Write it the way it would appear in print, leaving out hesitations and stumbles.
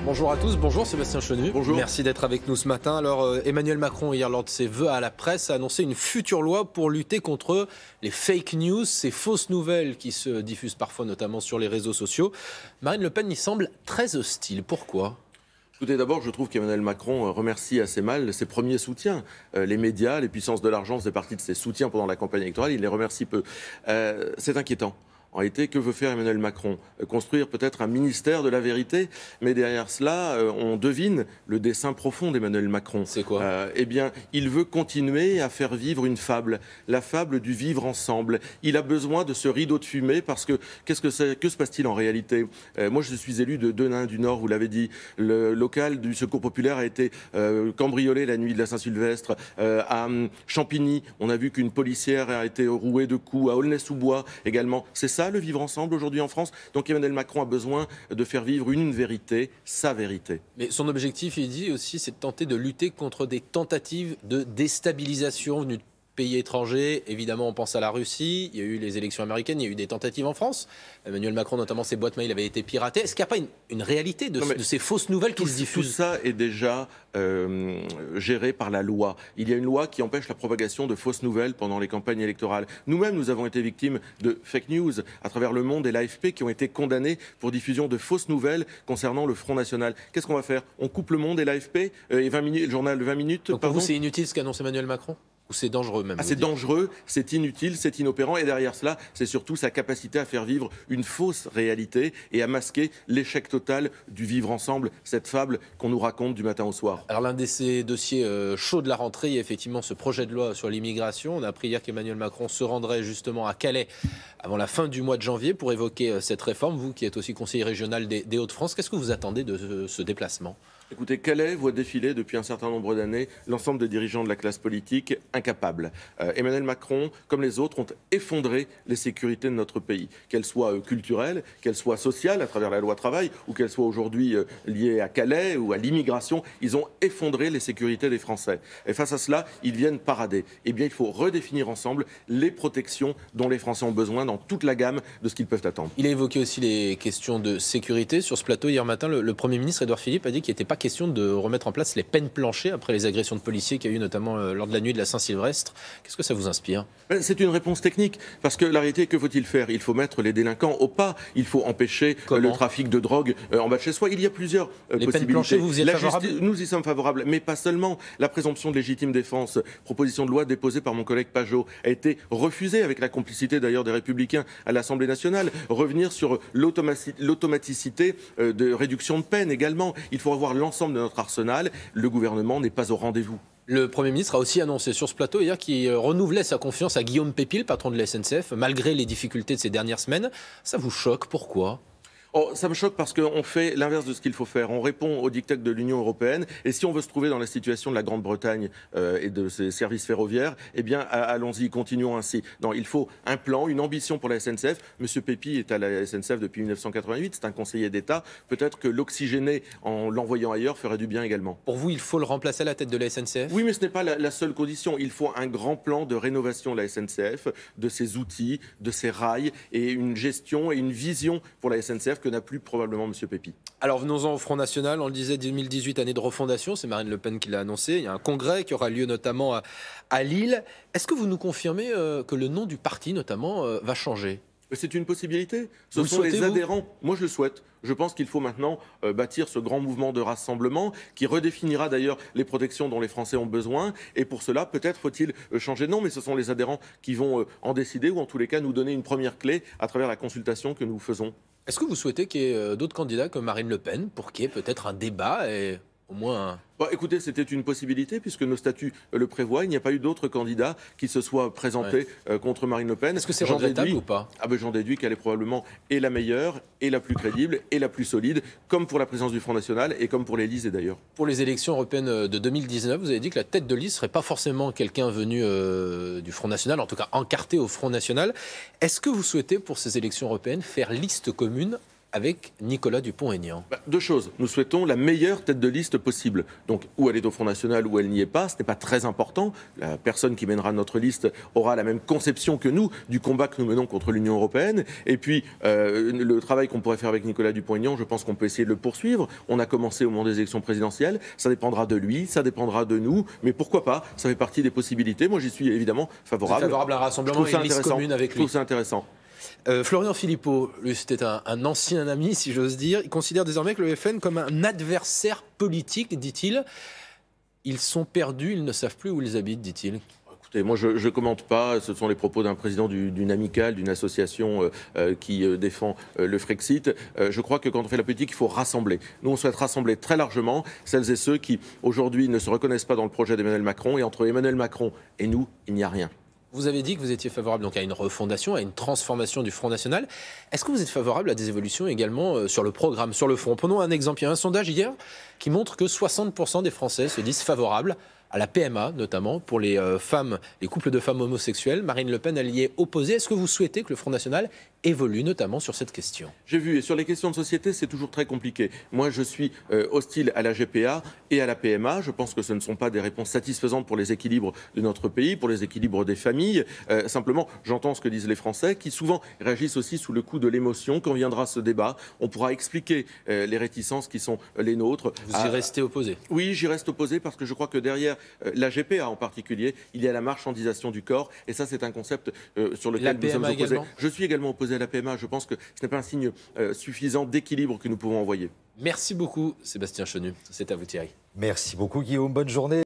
Bonjour à tous, bonjour Sébastien Chenu. Bonjour. Merci d'être avec nous ce matin. Alors Emmanuel Macron, hier lors de ses vœux à la presse, a annoncé une future loi pour lutter contre les fake news, ces fausses nouvelles qui se diffusent parfois notamment sur les réseaux sociaux. Marine Le Pen y semble très hostile. Pourquoi ? Écoutez, d'abord, je trouve qu'Emmanuel Macron remercie assez mal ses premiers soutiens. Les médias, les puissances de l'argent faisaient partie de ses soutiens pendant la campagne électorale. Il les remercie peu. C'est inquiétant. En réalité, que veut faire Emmanuel Macron ? Construire peut-être un ministère de la vérité, mais derrière cela, on devine le dessein profond d'Emmanuel Macron. C'est quoi ? Eh bien, il veut continuer à faire vivre une fable, la fable du vivre ensemble. Il a besoin de ce rideau de fumée parce que que se passe-t-il en réalité ? Moi, je suis élu de Denain du Nord, vous l'avez dit. Le local du Secours populaire a été cambriolé la nuit de la Saint-Sylvestre. À Champigny, on a vu qu'une policière a été rouée de coups. À Aulnay-sous-Bois également. C'est ça le vivre ensemble aujourd'hui en France. Donc Emmanuel Macron a besoin de faire vivre une vérité, sa vérité. Mais son objectif, il dit aussi, c'est de tenter de lutter contre des tentatives de déstabilisation venues de pays étrangers. Évidemment, on pense à la Russie, il y a eu les élections américaines, il y a eu des tentatives en France. Emmanuel Macron, notamment, ses boîtes mail avaient été piratées. Est-ce qu'il n'y a pas une réalité de ces fausses nouvelles qui se diffusent ? Tout ça est déjà géré par la loi. Il y a une loi qui empêche la propagation de fausses nouvelles pendant les campagnes électorales. Nous-mêmes, nous avons été victimes de fake news à travers Le Monde et l'AFP qui ont été condamnés pour diffusion de fausses nouvelles concernant le Front National. Qu'est-ce qu'on va faire ? On coupe Le Monde et l'AFP et 20 minutes, le journal de 20 minutes. Donc pour vous, c'est inutile ce qu'annonce Emmanuel Macron ? Ou c'est dangereux même ? C'est dangereux, c'est inutile, c'est inopérant. Et derrière cela, c'est surtout sa capacité à faire vivre une fausse réalité et à masquer l'échec total du vivre ensemble, cette fable qu'on nous raconte du matin au soir. Alors l'un de ces dossiers chauds de la rentrée, il y a effectivement ce projet de loi sur l'immigration. On a appris hier qu'Emmanuel Macron se rendrait justement à Calais avant la fin du mois de janvier pour évoquer cette réforme. Vous qui êtes aussi conseiller régional des Hauts-de-France, qu'est-ce que vous attendez de ce déplacement ? Écoutez, Calais voit défiler depuis un certain nombre d'années l'ensemble des dirigeants de la classe politique incapables. Emmanuel Macron, comme les autres, ont effondré les sécurités de notre pays, qu'elles soient culturelles, qu'elles soient sociales à travers la loi travail, ou qu'elles soient aujourd'hui liées à Calais ou à l'immigration. Ils ont effondré les sécurités des Français. Et face à cela, ils viennent parader. Eh bien, il faut redéfinir ensemble les protections dont les Français ont besoin dans toute la gamme de ce qu'ils peuvent attendre. Il a évoqué aussi les questions de sécurité. Sur ce plateau, hier matin, le Premier ministre Édouard Philippe a dit qu'il n'était pas question de remettre en place les peines planchées après les agressions de policiers qu'il y a eu notamment lors de la nuit de la Saint-Sylvestre. Qu'est-ce que ça vous inspire ? C'est une réponse technique, parce que la réalité, que faut-il faire ? Il faut mettre les délinquants au pas, il faut empêcher le trafic de drogue en bas de chez soi. Il y a plusieurs possibilités. Les peines planchées, vous y êtes favorable ? Nous y sommes favorables, mais pas seulement. La présomption de légitime défense, proposition de loi déposée par mon collègue Pajot, a été refusée avec la complicité d'ailleurs des Républicains à l'Assemblée nationale. Revenir sur l'automaticité de réduction de peine également. Il faut avoir l'ensemble de notre arsenal. Le gouvernement n'est pas au rendez-vous. Le Premier ministre a aussi annoncé sur ce plateau hier qu'il renouvelait sa confiance à Guillaume Pépy, le patron de la SNCF, malgré les difficultés de ces dernières semaines. Ça vous choque ? Pourquoi ? Ça me choque parce qu'on fait l'inverse de ce qu'il faut faire. On répond aux diktats de l'Union européenne. Et si on veut se trouver dans la situation de la Grande-Bretagne et de ses services ferroviaires, eh bien, allons-y, continuons ainsi. Non, il faut un plan, une ambition pour la SNCF. Monsieur Pépy est à la SNCF depuis 1988. C'est un conseiller d'État. Peut-être que l'oxygéner en l'envoyant ailleurs ferait du bien également. Pour vous, il faut le remplacer à la tête de la SNCF ? Oui, mais ce n'est pas la seule condition. Il faut un grand plan de rénovation de la SNCF, de ses outils, de ses rails, et une gestion et une vision pour la SNCF que n'a plus probablement M. Pépy. Alors venons-en au Front National. On le disait, 2018, année de refondation. C'est Marine Le Pen qui l'a annoncé. Il y a un congrès qui aura lieu notamment à Lille. Est-ce que vous nous confirmez que le nom du parti, notamment, va changer ? C'est une possibilité. Ce sont les adhérents. Moi, je le souhaite. Je pense qu'il faut maintenant bâtir ce grand mouvement de rassemblement qui redéfinira d'ailleurs les protections dont les Français ont besoin. Et pour cela, peut-être faut-il changer de nom, mais ce sont les adhérents qui vont en décider ou en tous les cas nous donner une première clé à travers la consultation que nous faisons. Est-ce que vous souhaitez qu'il y ait d'autres candidats comme Marine Le Pen pour qu'il y ait peut-être un débat et au moins un... Écoutez, c'était une possibilité puisque nos statuts le prévoient. Il n'y a pas eu d'autres candidats qui se soient présentés contre Marine Le Pen. Est-ce que c'est regrettable ou pas ? J'en déduis qu'elle est probablement et la meilleure, et la plus crédible, et la plus solide, comme pour la présidence du Front National et comme pour l'Élysée d'ailleurs. Pour les élections européennes de 2019, vous avez dit que la tête de liste ne serait pas forcément quelqu'un venu du Front National, en tout cas encarté au Front National. Est-ce que vous souhaitez pour ces élections européennes faire liste commune avec Nicolas Dupont-Aignan? Deux choses. Nous souhaitons la meilleure tête de liste possible. Donc, où elle est au Front National, ou elle n'y est pas, ce n'est pas très important. La personne qui mènera notre liste aura la même conception que nous du combat que nous menons contre l'Union européenne. Et puis, le travail qu'on pourrait faire avec Nicolas Dupont-Aignan, je pense qu'on peut essayer de le poursuivre. On a commencé au moment des élections présidentielles. Ça dépendra de lui, ça dépendra de nous. Mais pourquoi pas? Ça fait partie des possibilités. Moi, j'y suis évidemment favorable. Favorable à un rassemblement et une liste commune avec lui. Je trouve ça intéressant. Florian Philippot, lui c'était un ancien ami si j'ose dire, il considère désormais que le FN comme un adversaire politique, dit-il. Ils sont perdus, ils ne savent plus où ils habitent, dit-il. Écoutez, moi je ne commente pas, ce sont les propos d'un président d'une amicale, d'une association qui défend le Frexit. Je crois que quand on fait la politique, il faut rassembler. Nous on souhaite rassembler très largement celles et ceux qui aujourd'hui ne se reconnaissent pas dans le projet d'Emmanuel Macron, et entre Emmanuel Macron et nous, il n'y a rien. Vous avez dit que vous étiez favorable donc à une refondation, à une transformation du Front National. Est-ce que vous êtes favorable à des évolutions également sur le programme, sur le fond? Prenons un exemple. Il y a un sondage hier qui montre que 60% des Français se disent favorables à la PMA, notamment pour les femmes, les couples de femmes homosexuels. Marine Le Pen, elle y est opposée. Est-ce que vous souhaitez que le Front National évolue notamment sur cette question? J'ai vu, et sur les questions de société, c'est toujours très compliqué. Moi, je suis hostile à la GPA et à la PMA. Je pense que ce ne sont pas des réponses satisfaisantes pour les équilibres de notre pays, pour les équilibres des familles. Simplement, j'entends ce que disent les Français, qui souvent réagissent aussi sous le coup de l'émotion. Quand viendra ce débat, on pourra expliquer les réticences qui sont les nôtres. Vous y restez opposé? Oui, j'y reste opposé parce que je crois que derrière la GPA en particulier, il y a la marchandisation du corps. Et ça, c'est un concept sur lequel nous sommes opposés. Également. Je suis également opposé à la PMA. Je pense que ce n'est pas un signe suffisant d'équilibre que nous pouvons envoyer. Merci beaucoup, Sébastien Chenu. C'est à vous, Thierry. Merci beaucoup, Guillaume. Bonne journée.